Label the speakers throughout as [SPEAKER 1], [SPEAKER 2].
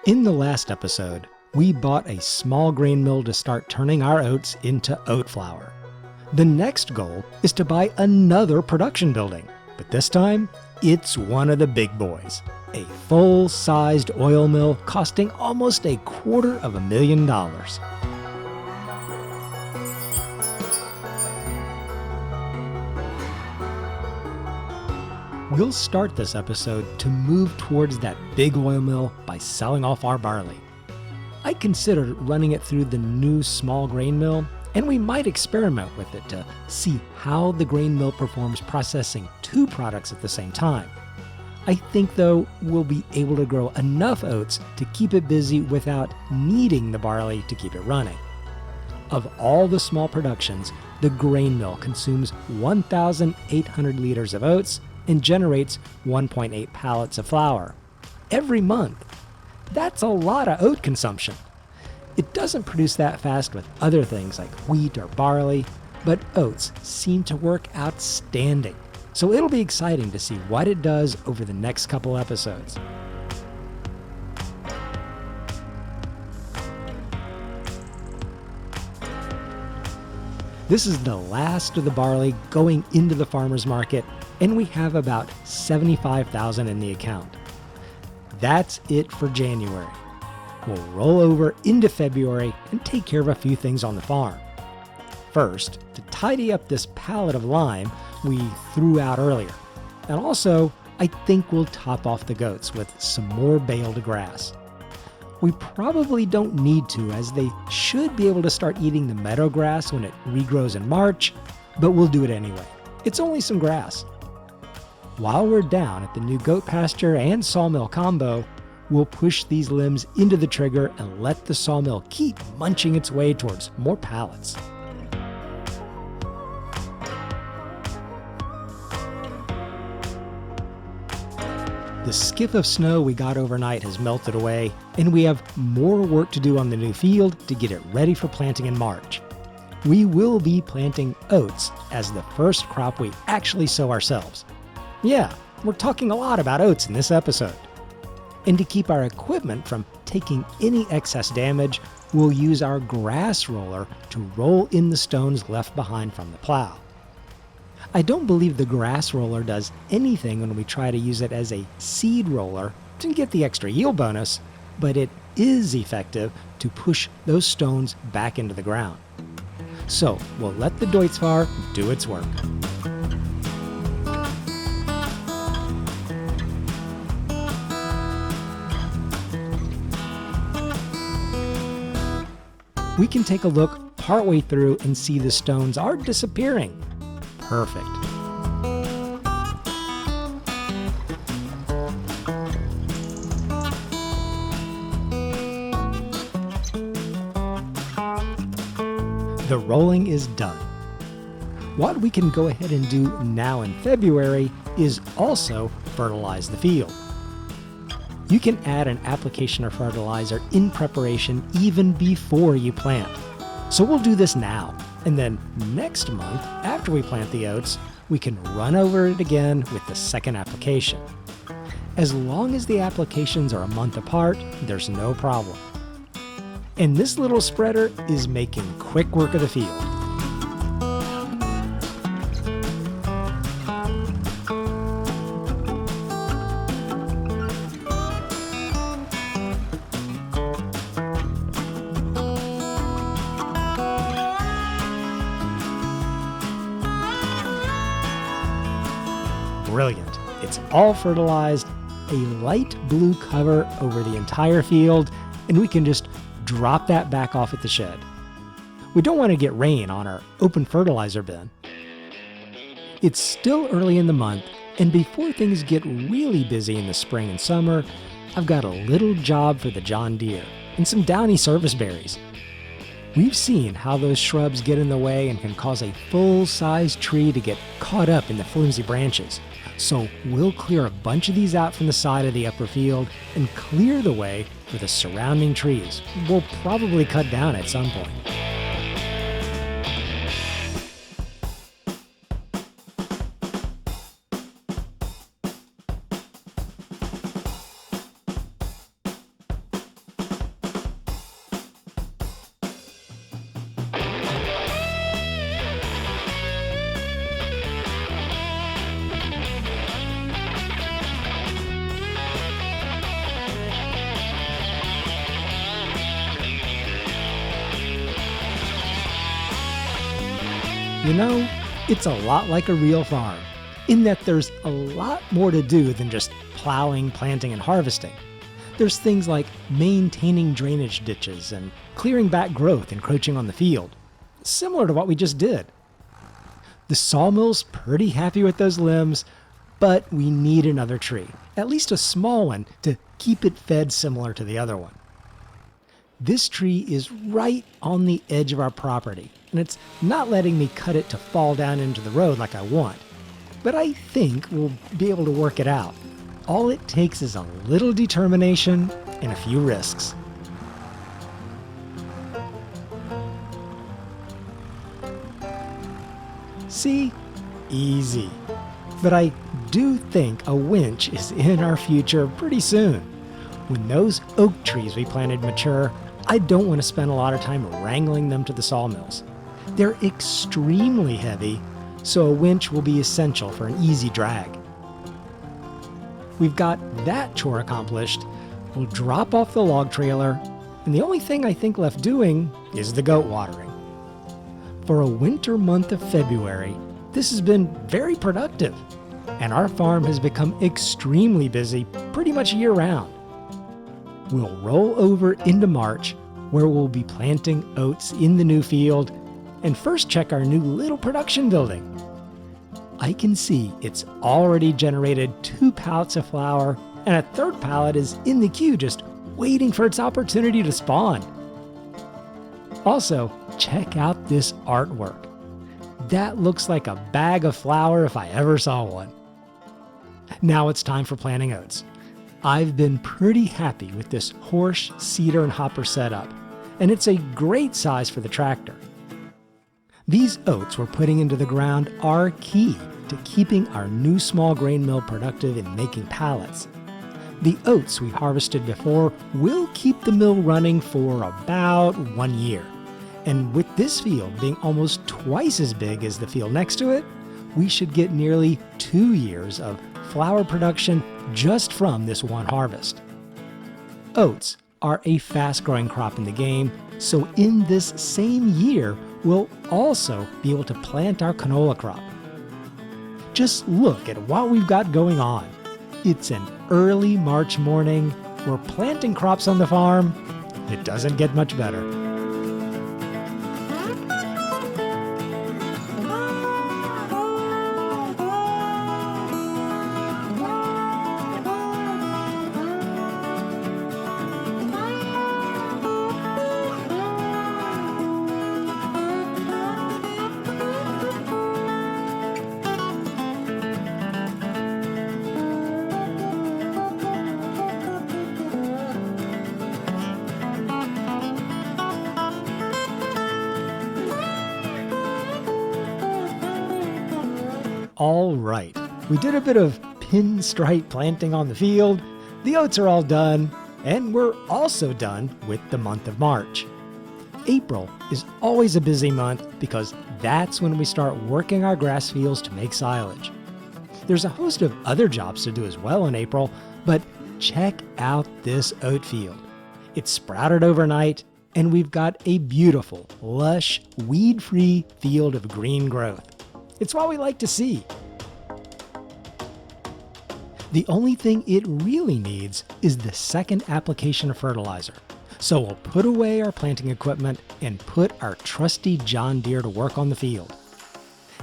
[SPEAKER 1] In the last episode, we bought a small grain mill to start turning our oats into oat flour. The next goal is to buy another production building, but this time, it's one of the big boys. A full-sized oil mill costing almost $250,000. We'll start this episode to move towards that big oil mill by selling off our barley. I considered running it through the new small grain mill, and we might experiment with it to see how the grain mill performs processing two products at the same time. I think, though, we'll be able to grow enough oats to keep it busy without needing the barley to keep it running. Of all the small productions, the grain mill consumes 1,800 liters of oats and generates 1.8 pallets of flour every month. That's a lot of oat consumption. It doesn't produce that fast with other things like wheat or barley, but oats seem to work outstanding. So it'll be exciting to see what it does over the next couple episodes. This is the last of the barley going into the farmer's market, and we have about $75,000 in the account. That's it for January. We'll roll over into February and take care of a few things on the farm. First, to tidy up this pallet of lime we threw out earlier. And also, I think we'll top off the goats with some more baled grass. We probably don't need to, as they should be able to start eating the meadow grass when it regrows in March, but we'll do it anyway. It's only some grass. While we're down at the new goat pasture and sawmill combo, we'll push these limbs into the trigger and let the sawmill keep munching its way towards more pallets. The skiff of snow we got overnight has melted away, and we have more work to do on the new field to get it ready for planting in March. We will be planting oats as the first crop we actually sow ourselves. Yeah, we're talking a lot about oats in this episode. And to keep our equipment from taking any excess damage, we'll use our grass roller to roll in the stones left behind from the plow. I don't believe the grass roller does anything when we try to use it as a seed roller to get the extra yield bonus, but it is effective to push those stones back into the ground. So we'll let the Deutzfahr do its work. We can take a look partway through and see the stones are disappearing. Perfect. The rolling is done. What we can go ahead and do now in February is also fertilize the field. You can add an application of fertilizer in preparation even before you plant. So we'll do this now, and then next month, after we plant the oats, we can run over it again with the second application. As long as the applications are a month apart, there's no problem. And this little spreader is making quick work of the field. Brilliant. It's all fertilized, a light blue cover over the entire field, and we can just drop that back off at the shed. We don't want to get rain on our open fertilizer bin. It's still early in the month, and before things get really busy in the spring and summer, I've got a little job for the John Deere and some downy service berries. We've seen how those shrubs get in the way and can cause a full-size tree to get caught up in the flimsy branches. So we'll clear a bunch of these out from the side of the upper field and clear the way for the surrounding trees we'll probably cut down at some point. You know, it's a lot like a real farm, in that there's a lot more to do than just plowing, planting, and harvesting. There's things like maintaining drainage ditches and clearing back growth encroaching on the field, similar to what we just did. The sawmill's pretty happy with those limbs, but we need another tree, at least a small one, to keep it fed similar to the other one. This tree is right on the edge of our property, and it's not letting me cut it to fall down into the road like I want. But I think we'll be able to work it out. All it takes is a little determination and a few risks. See? Easy. But I do think a winch is in our future pretty soon. When those oak trees we planted mature, I don't want to spend a lot of time wrangling them to the sawmills. They're extremely heavy, so a winch will be essential for an easy drag. We've got that chore accomplished. We'll drop off the log trailer, and the only thing I think left doing is the goat watering. For a winter month of February, this has been very productive, and our farm has become extremely busy pretty much year-round. We'll roll over into March, where we'll be planting oats in the new field, and first check our new little production building. I can see it's already generated 2 pallets of flour, and a 3rd pallet is in the queue just waiting for its opportunity to spawn. Also, check out this artwork. That looks like a bag of flour if I ever saw one. Now it's time for planting oats. I've been pretty happy with this horse, seeder, and hopper setup, and it's a great size for the tractor. These oats we're putting into the ground are key to keeping our new small grain mill productive in making pallets. The oats we harvested before will keep the mill running for about 1 year. And with this field being almost twice as big as the field next to it, we should get nearly 2 years of flour production just from this one harvest. Oats are a fast-growing crop in the game, so in this same year, we'll also be able to plant our canola crop. Just look at what we've got going on. It's an early March morning. We're planting crops on the farm. It doesn't get much better. All right, we did a bit of pinstripe planting on the field, the oats are all done, and we're also done with the month of March. April is always a busy month because that's when we start working our grass fields to make silage. There's a host of other jobs to do as well in April, but check out this oat field. It's sprouted overnight, and we've got a beautiful, lush, weed-free field of green growth. It's what we like to see. The only thing it really needs is the second application of fertilizer. So we'll put away our planting equipment and put our trusty John Deere to work on the field.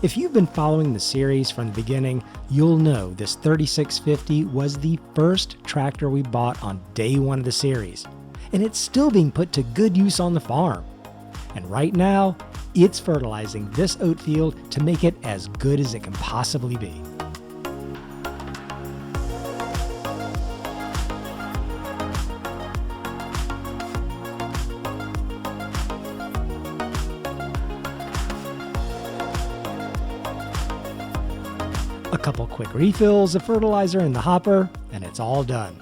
[SPEAKER 1] If you've been following the series from the beginning, you'll know this 3650 was the first tractor we bought on day 1 of the series, and it's still being put to good use on the farm. And right now, it's fertilizing this oat field to make it as good as it can possibly be. A couple quick refills of fertilizer in the hopper, and it's all done.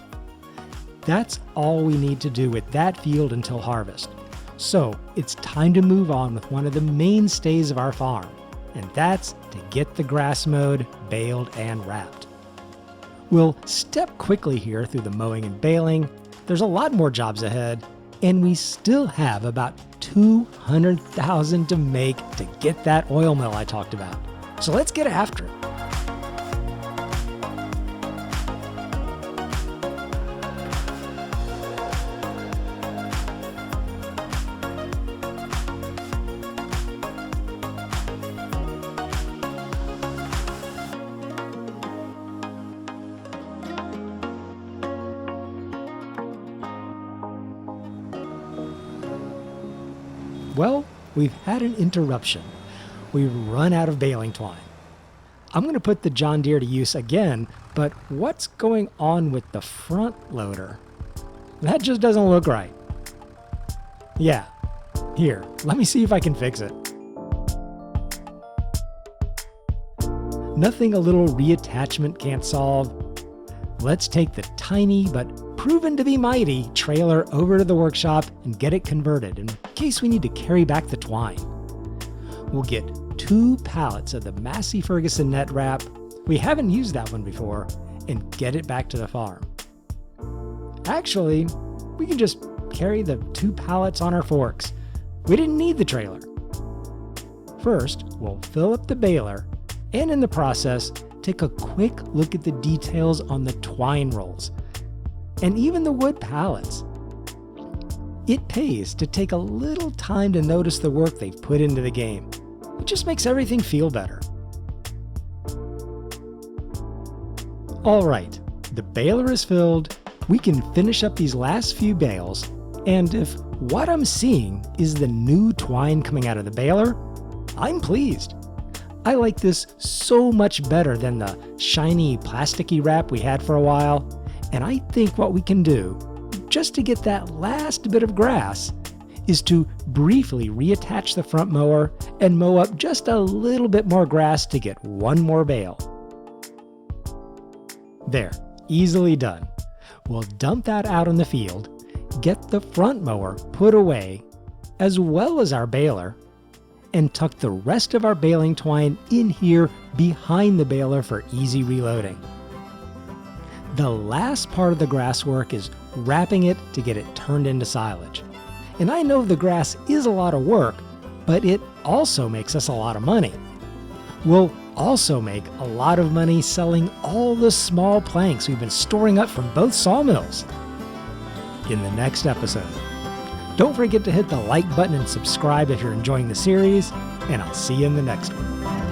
[SPEAKER 1] That's all we need to do with that field until harvest. So it's time to move on with one of the mainstays of our farm, and that's to get the grass mowed, baled, and wrapped. We'll step quickly here through the mowing and baling. There's a lot more jobs ahead, And we still have about 200,000 to make to get that oil mill I talked about. So let's get after it. Well, we've had an interruption. We've run out of baling twine. I'm going to put the John Deere to use again, but what's going on with the front loader? That just doesn't look right. Yeah, here, let me see if I can fix it. Nothing a little reattachment can't solve. Let's take the tiny but proven to be mighty trailer over to the workshop and get it converted in case we need to carry back the twine. We'll get 2 pallets of the Massey Ferguson net wrap, we haven't used that one before, and get it back to the farm. Actually, we can just carry the 2 pallets on our forks. We didn't need the trailer. First, we'll fill up the baler, and in the process, take a quick look at the details on the twine rolls, and even the wood pallets. It pays to take a little time to notice the work they've put into the game. It just makes everything feel better. All right, the baler is filled. We can finish up these last few bales, and if what I'm seeing is the new twine coming out of the baler, I'm pleased. I like this so much better than the shiny plasticky wrap we had for a while, and I think what we can do, just to get that last bit of grass, is to briefly reattach the front mower and mow up just a little bit more grass to get one more bale. There, easily done. We'll dump that out in the field, get the front mower put away, as well as our baler, and tuck the rest of our baling twine in here behind the baler for easy reloading. The last part of the grass work is wrapping it to get it turned into silage. And I know the grass is a lot of work, but it also makes us a lot of money. We'll also make a lot of money selling all the small planks we've been storing up from both sawmills. In the next episode. Don't forget to hit the like button and subscribe if you're enjoying the series, and I'll see you in the next one.